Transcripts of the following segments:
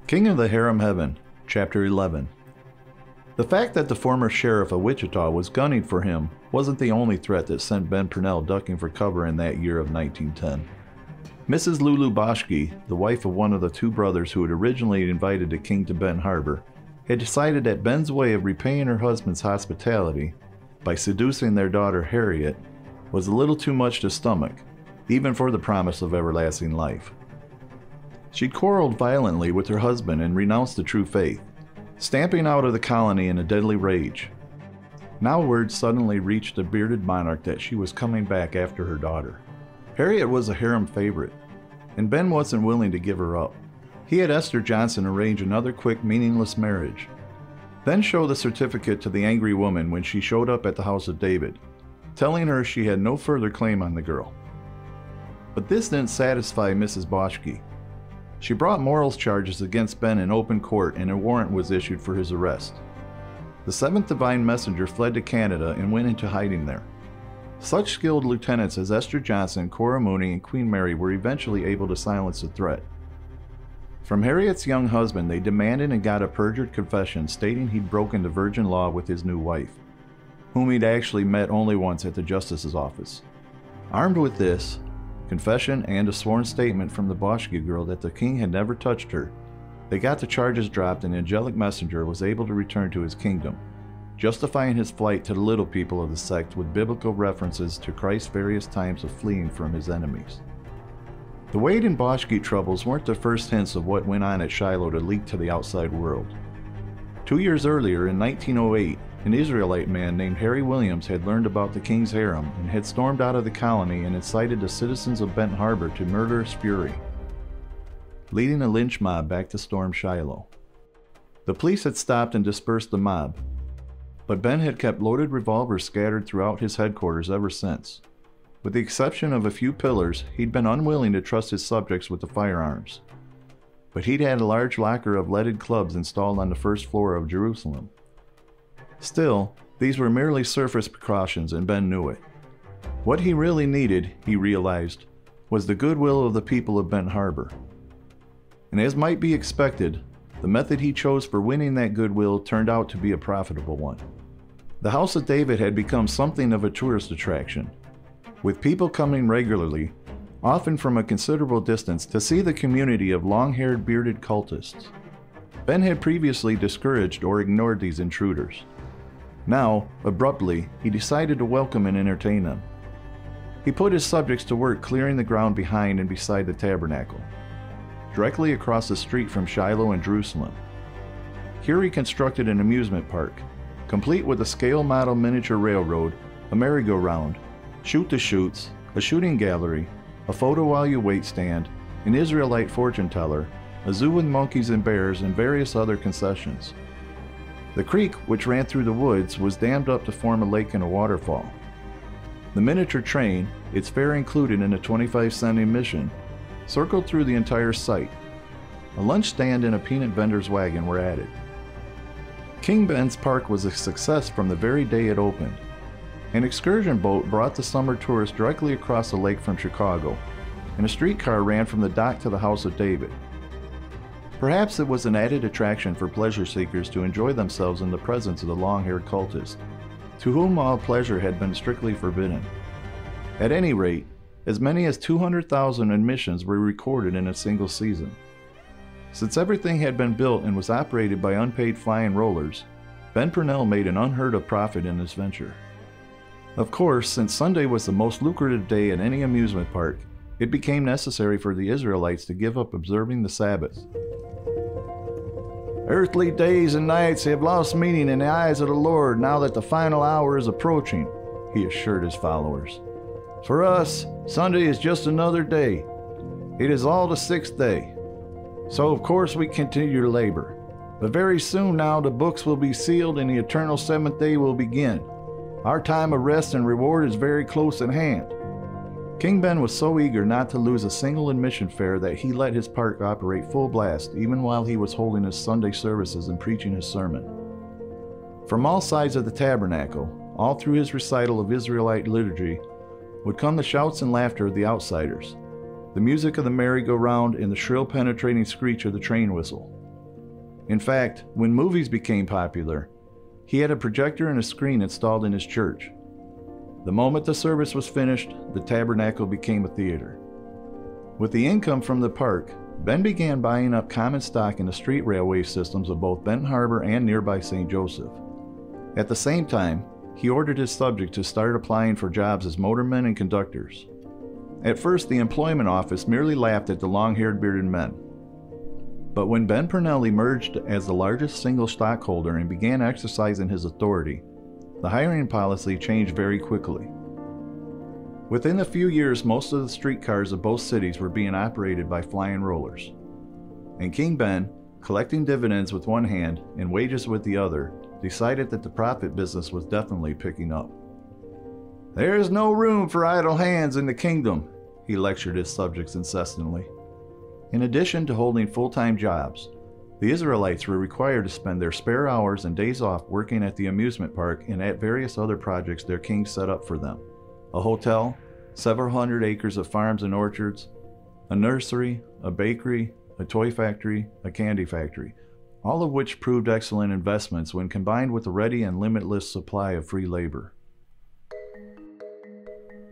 King of the Harem Heaven, Chapter 11. The fact that the former sheriff of Wichita was gunning for him wasn't the only threat that sent Ben Purnell ducking for cover in that year of 1910. Mrs. Lulu Boschke, the wife of one of the two brothers who had originally invited the king to Benton Harbor, had decided that Ben's way of repaying her husband's hospitality by seducing their daughter Harriet was a little too much to stomach, even for the promise of everlasting life. She'd quarreled violently with her husband and renounced the true faith, stamping out of the colony in a deadly rage. Now word suddenly reached the bearded monarch that she was coming back after her daughter. Harriet was a harem favorite, and Ben wasn't willing to give her up. He had Esther Johnson arrange another quick, meaningless marriage, then show the certificate to the angry woman when she showed up at the house of David, telling her she had no further claim on the girl. But this didn't satisfy Mrs. Boschke. She brought morals charges against Ben in open court, and a warrant was issued for his arrest. The seventh divine messenger fled to Canada and went into hiding there. Such skilled lieutenants as Esther Johnson, Cora Mooney, and Queen Mary were eventually able to silence the threat. From Harriet's young husband, they demanded and got a perjured confession stating he'd broken the virgin law with his new wife, whom he'd actually met only once at the justice's office. Armed with this confession and a sworn statement from the Boschke girl that the king had never touched her, they got the charges dropped and the angelic messenger was able to return to his kingdom, justifying his flight to the little people of the sect with biblical references to Christ's various times of fleeing from his enemies. The Wade and Boschke troubles weren't the first hints of what went on at Shiloh to leak to the outside world. 2 years earlier, in 1908, an Israelite man named Harry Williams had learned about the king's harem and had stormed out of the colony and incited the citizens of Benton Harbor to murderous fury, leading a lynch mob back to storm Shiloh. The police had stopped and dispersed the mob, but Ben had kept loaded revolvers scattered throughout his headquarters ever since. With the exception of a few pillars, he'd been unwilling to trust his subjects with the firearms. But he'd had a large locker of leaded clubs installed on the first floor of Jerusalem. Still, these were merely surface precautions, and Ben knew it. What he really needed, he realized, was the goodwill of the people of Benton Harbor. And as might be expected, the method he chose for winning that goodwill turned out to be a profitable one. The House of David had become something of a tourist attraction, with people coming regularly, often from a considerable distance, to see the community of long-haired bearded cultists. Ben had previously discouraged or ignored these intruders. Now, abruptly, he decided to welcome and entertain them. He put his subjects to work clearing the ground behind and beside the tabernacle, directly across the street from Shiloh and Jerusalem. Here he constructed an amusement park, complete with a scale model miniature railroad, a merry-go-round, shoot-the-chutes, a shooting gallery, a photo-while-you-wait stand, an Israelite fortune teller, a zoo with monkeys and bears, and various other concessions. The creek, which ran through the woods, was dammed up to form a lake and a waterfall. The miniature train, its fare included in a 25-cent admission, circled through the entire site. A lunch stand and a peanut vendor's wagon were added. King Ben's Park was a success from the very day it opened. An excursion boat brought the summer tourists directly across the lake from Chicago, and a streetcar ran from the dock to the House of David. Perhaps it was an added attraction for pleasure seekers to enjoy themselves in the presence of the long-haired cultist, to whom all pleasure had been strictly forbidden. At any rate, as many as 200,000 admissions were recorded in a single season. Since everything had been built and was operated by unpaid flying rollers, Ben Purnell made an unheard-of profit in this venture. Of course, since Sunday was the most lucrative day at any amusement park, it became necessary for the Israelites to give up observing the Sabbath. "Earthly days and nights have lost meaning in the eyes of the Lord now that the final hour is approaching," he assured his followers. "For us, Sunday is just another day. It is all the sixth day. So of course we continue to labor. But very soon now the books will be sealed and the eternal seventh day will begin. Our time of rest and reward is very close at hand." King Ben was so eager not to lose a single admission fare that he let his park operate full blast even while he was holding his Sunday services and preaching his sermon. From all sides of the tabernacle, all through his recital of Israelite liturgy, would come the shouts and laughter of the outsiders, the music of the merry-go-round, and the shrill penetrating screech of the train whistle. In fact, when movies became popular, he had a projector and a screen installed in his church. The moment the service was finished, the tabernacle became a theater. With the income from the park, Ben began buying up common stock in the street railway systems of both Benton Harbor and nearby St. Joseph. At the same time, he ordered his subjects to start applying for jobs as motormen and conductors. At first, the employment office merely laughed at the long-haired bearded men. But when Ben Purnell emerged as the largest single stockholder and began exercising his authority, the hiring policy changed very quickly. Within a few years, most of the streetcars of both cities were being operated by flying rollers. And King Ben, collecting dividends with one hand and wages with the other, decided that the profit business was definitely picking up. "There is no room for idle hands in the kingdom," he lectured his subjects incessantly. In addition to holding full-time jobs, the Israelites were required to spend their spare hours and days off working at the amusement park and at various other projects their king set up for them. A hotel, several hundred acres of farms and orchards, a nursery, a bakery, a toy factory, a candy factory, all of which proved excellent investments when combined with a ready and limitless supply of free labor.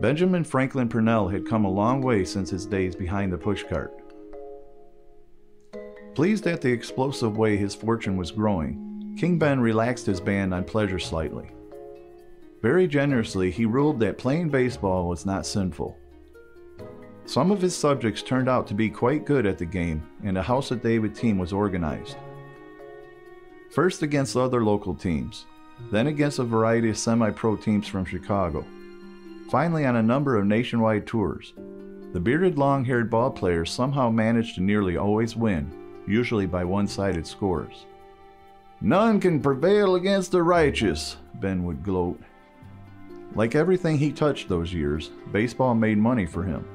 Benjamin Franklin Purnell had come a long way since his days behind the pushcart. Pleased at the explosive way his fortune was growing, King Ben relaxed his ban on pleasure slightly. Very generously, he ruled that playing baseball was not sinful. Some of his subjects turned out to be quite good at the game, and a House of David team was organized. First against other local teams, then against a variety of semi-pro teams from Chicago. Finally, on a number of nationwide tours, the bearded long-haired ball players somehow managed to nearly always win, usually by one-sided scores. "None can prevail against the righteous," Ben would gloat. Like everything he touched those years, baseball made money for him.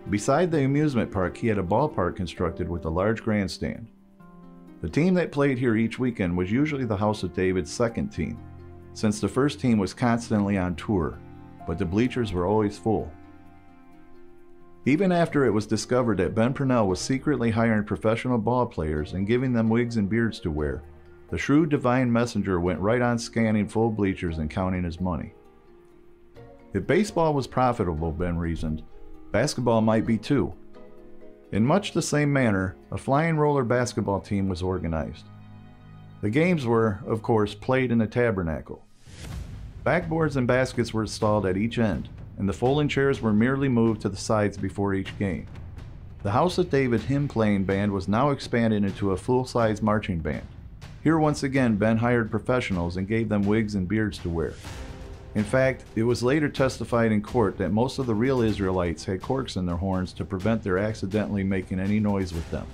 Beside the amusement park, he had a ballpark constructed with a large grandstand. The team that played here each weekend was usually the House of David's second team, since the first team was constantly on tour, but the bleachers were always full. Even after it was discovered that Ben Purnell was secretly hiring professional ball players and giving them wigs and beards to wear, the shrewd divine messenger went right on scanning full bleachers and counting his money. If baseball was profitable, Ben reasoned, basketball might be too. In much the same manner, a flying roller basketball team was organized. The games were, of course, played in the tabernacle. Backboards and baskets were installed at each end, and the folding chairs were merely moved to the sides before each game. The House of David hymn-playing band was now expanded into a full-size marching band. Here once again Ben hired professionals and gave them wigs and beards to wear. In fact, it was later testified in court that most of the real Israelites had corks in their horns to prevent their accidentally making any noise with them.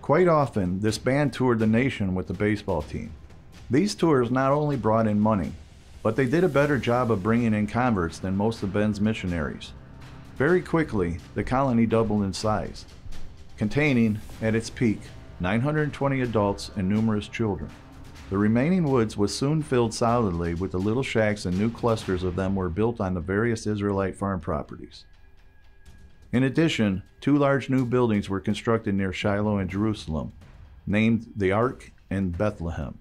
Quite often, this band toured the nation with the baseball team. These tours not only brought in money, but they did a better job of bringing in converts than most of Ben's missionaries. Very quickly, the colony doubled in size, containing, at its peak, 920 adults and numerous children. The remaining woods was soon filled solidly with the little shacks, and new clusters of them were built on the various Israelite farm properties. In addition, 2 large new buildings were constructed near Shiloh and Jerusalem, named the Ark and Bethlehem.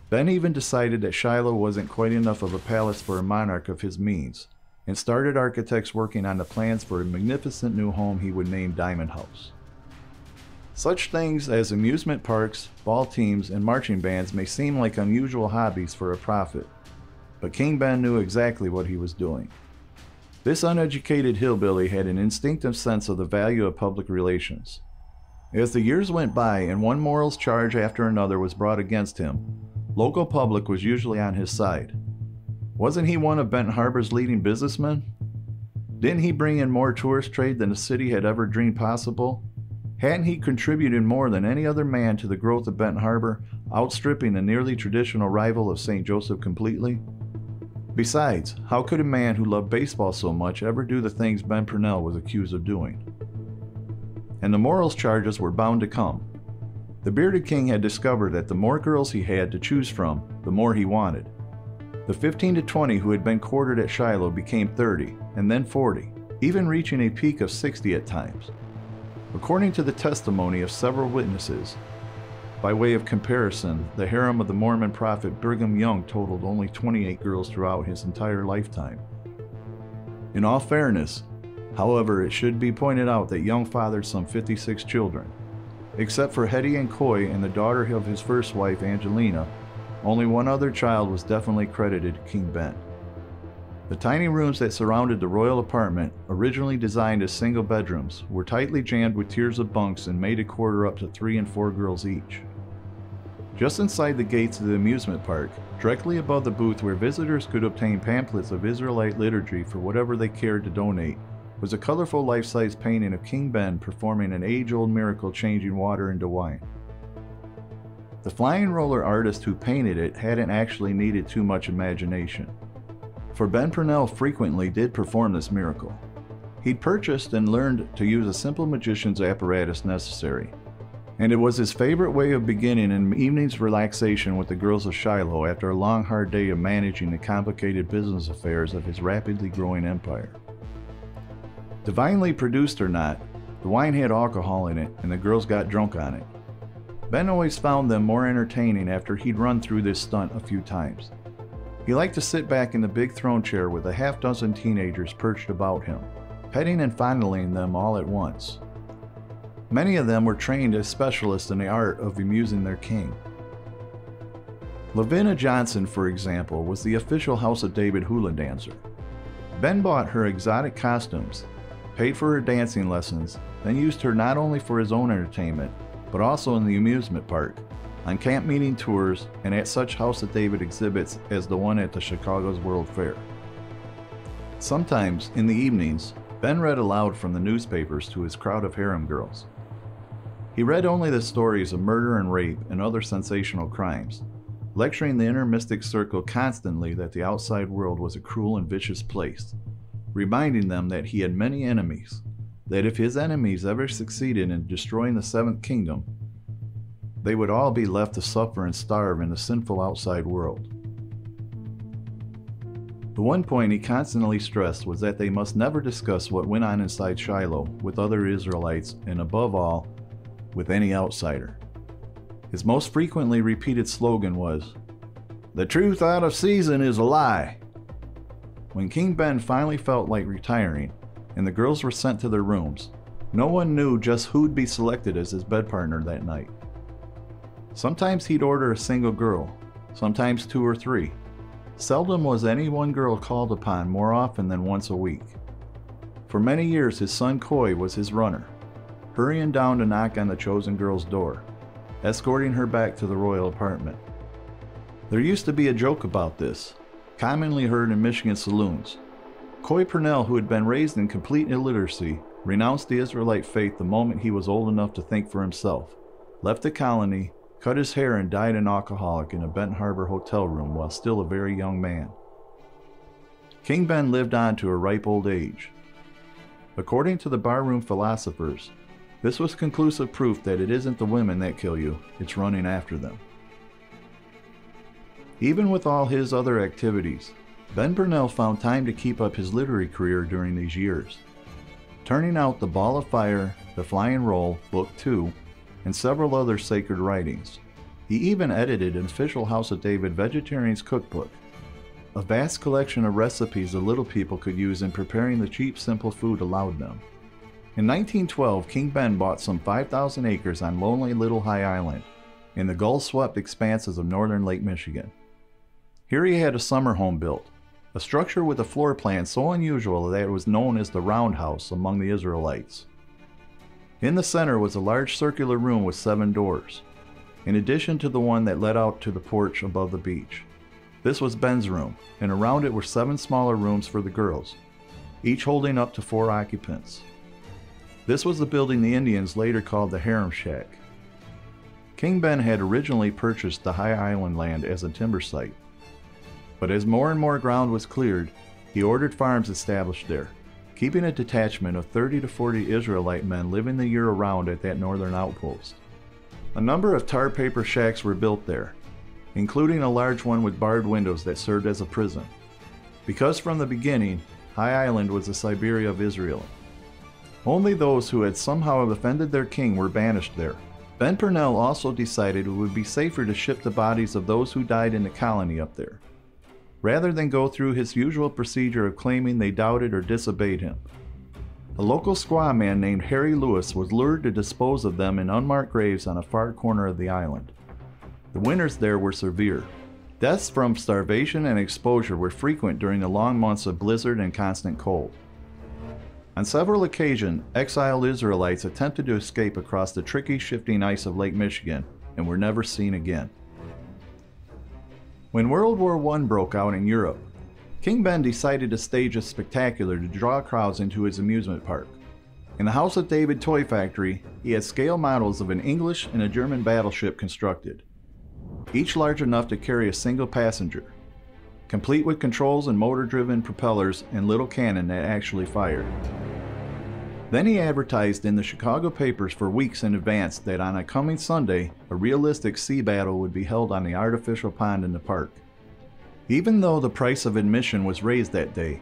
Ben even decided that Shiloh wasn't quite enough of a palace for a monarch of his means, and started architects working on the plans for a magnificent new home he would name Diamond House. Such things as amusement parks, ball teams, and marching bands may seem like unusual hobbies for a prophet, but King Ben knew exactly what he was doing. This uneducated hillbilly had an instinctive sense of the value of public relations. As the years went by and one morals charge after another was brought against him, local public was usually on his side. Wasn't he one of Benton Harbor's leading businessmen? Didn't he bring in more tourist trade than the city had ever dreamed possible? Hadn't he contributed more than any other man to the growth of Benton Harbor, outstripping the nearly traditional rival of St. Joseph completely? Besides, how could a man who loved baseball so much ever do the things Ben Purnell was accused of doing? And the morals charges were bound to come. The bearded king had discovered that the more girls he had to choose from, the more he wanted. The 15 to 20 who had been quartered at Shiloh became 30, and then 40, even reaching a peak of 60 at times. According to the testimony of several witnesses, By way of comparison, the harem of the Mormon prophet Brigham Young totaled only 28 girls throughout his entire lifetime. In all fairness, however, it should be pointed out that Young fathered some 56 children. Except for Hetty and Coy and the daughter of his first wife, Angelina, only one other child was definitely credited to King Ben. The tiny rooms that surrounded the royal apartment, originally designed as single bedrooms, were tightly jammed with tiers of bunks and made to quarter up to 3 and 4 girls each. Just inside the gates of the amusement park, directly above the booth where visitors could obtain pamphlets of Israelite liturgy for whatever they cared to donate, was a colorful life-size painting of King Ben performing an age-old miracle changing water into wine. The flying roller artist who painted it hadn't actually needed too much imagination, for Ben Purnell frequently did perform this miracle. He'd purchased and learned to use a simple magician's apparatus necessary, and it was his favorite way of beginning an evening's relaxation with the girls of Shiloh after a long hard day of managing the complicated business affairs of his rapidly growing empire. Divinely produced or not, the wine had alcohol in it and the girls got drunk on it. Ben always found them more entertaining after he'd run through this stunt a few times. He liked to sit back in the big throne chair with a half-dozen teenagers perched about him, petting and fondling them all at once. Many of them were trained as specialists in the art of amusing their king. Lavinia Johnson, for example, was the official House of David hula dancer. Ben bought her exotic costumes, paid for her dancing lessons, then used her not only for his own entertainment, but also in the amusement park, on camp meeting tours, and at such House of David exhibits as the one at the Chicago's World Fair. Sometimes, in the evenings, Ben read aloud from the newspapers to his crowd of harem girls. He read only the stories of murder and rape and other sensational crimes, lecturing the inner mystic circle constantly that the outside world was a cruel and vicious place, reminding them that he had many enemies, that if his enemies ever succeeded in destroying the seventh kingdom, they would all be left to suffer and starve in the sinful outside world. The one point he constantly stressed was that they must never discuss what went on inside Shiloh with other Israelites, and above all, with any outsider. His most frequently repeated slogan was, "The truth out of season is a lie." When King Ben finally felt like retiring, and the girls were sent to their rooms, no one knew just who'd be selected as his bed partner that night. Sometimes he'd order a single girl, sometimes 2 or 3. Seldom was any one girl called upon more often than once a week. For many years his son Coy was his runner, hurrying down to knock on the chosen girl's door, escorting her back to the royal apartment. There used to be a joke about this, commonly heard in Michigan saloons. Coy Purnell, who had been raised in complete illiteracy, renounced the Israelite faith the moment he was old enough to think for himself, left the colony, cut his hair, and died an alcoholic in a Benton Harbor hotel room while still a very young man. King Ben lived on to a ripe old age. According to the barroom philosophers, this was conclusive proof that it isn't the women that kill you, it's running after them. Even with all his other activities, Ben Purnell found time to keep up his literary career during these years, turning out The Ball of Fire, The Flying Roll, Book 2, and several other sacred writings. He even edited an official House of David Vegetarian's Cookbook, a vast collection of recipes the little people could use in preparing the cheap, simple food allowed them. In 1912, King Ben bought some 5,000 acres on lonely Little High Island, in the gull-swept expanses of northern Lake Michigan. Here he had a summer home built, a structure with a floor plan so unusual that it was known as the roundhouse among the Israelites. In the center was a large circular room with 7 doors, in addition to the one that led out to the porch above the beach. This was Ben's room, and around it were 7 smaller rooms for the girls, each holding up to 4 occupants. This was the building the Indians later called the Harem Shack. King Ben had originally purchased the High Island land as a timber site, but as more and more ground was cleared, he ordered farms established there, keeping a detachment of 30 to 40 Israelite men living the year around at that northern outpost. A number of tar paper shacks were built there, including a large one with barred windows that served as a prison, because from the beginning, High Island was the Siberia of Israel. Only those who had somehow offended their king were banished there, Ben Purnell also decided it would be safer to ship the bodies of those who died in the colony up there, rather than go through his usual procedure of claiming they doubted or disobeyed him. A local squaw man named Harry Lewis was lured to dispose of them in unmarked graves on a far corner of the island. The winters there were severe. Deaths from starvation and exposure were frequent during the long months of blizzard and constant cold. On several occasions, exiled Israelites attempted to escape across the tricky, shifting ice of Lake Michigan and were never seen again. When World War I broke out in Europe, King Ben decided to stage a spectacular to draw crowds into his amusement park. In the House of David toy factory, he had scale models of an English and a German battleship constructed, each large enough to carry a single passenger, complete with controls and motor-driven propellers and little cannon that actually fired. Then he advertised in the Chicago papers for weeks in advance that on a coming Sunday, a realistic sea battle would be held on the artificial pond in the park. Even though the price of admission was raised that day,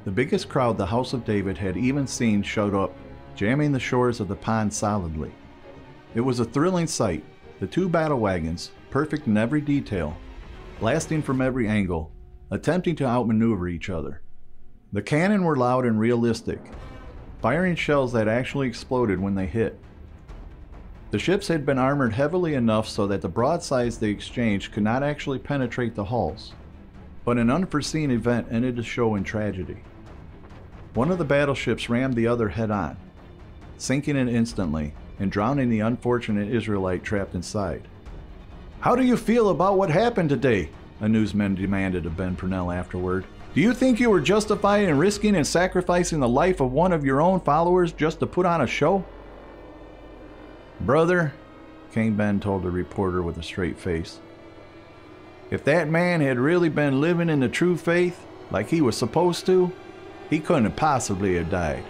the biggest crowd the House of David had even seen showed up, jamming the shores of the pond solidly. It was a thrilling sight, the two battle wagons, perfect in every detail, blasting from every angle, attempting to outmaneuver each other. The cannon were loud and realistic, firing shells that actually exploded when they hit. The ships had been armored heavily enough so that the broadsides they exchanged could not actually penetrate the hulls. But an unforeseen event ended the show in tragedy. One of the battleships rammed the other head-on, sinking it instantly and drowning the unfortunate Israelite trapped inside. "How do you feel about what happened today?" a newsman demanded of Ben Purnell afterward. "Do you think you were justified in risking and sacrificing the life of one of your own followers just to put on a show?" "Brother," King Ben told the reporter with a straight face, "if that man had really been living in the true faith, like he was supposed to, he couldn't possibly have died.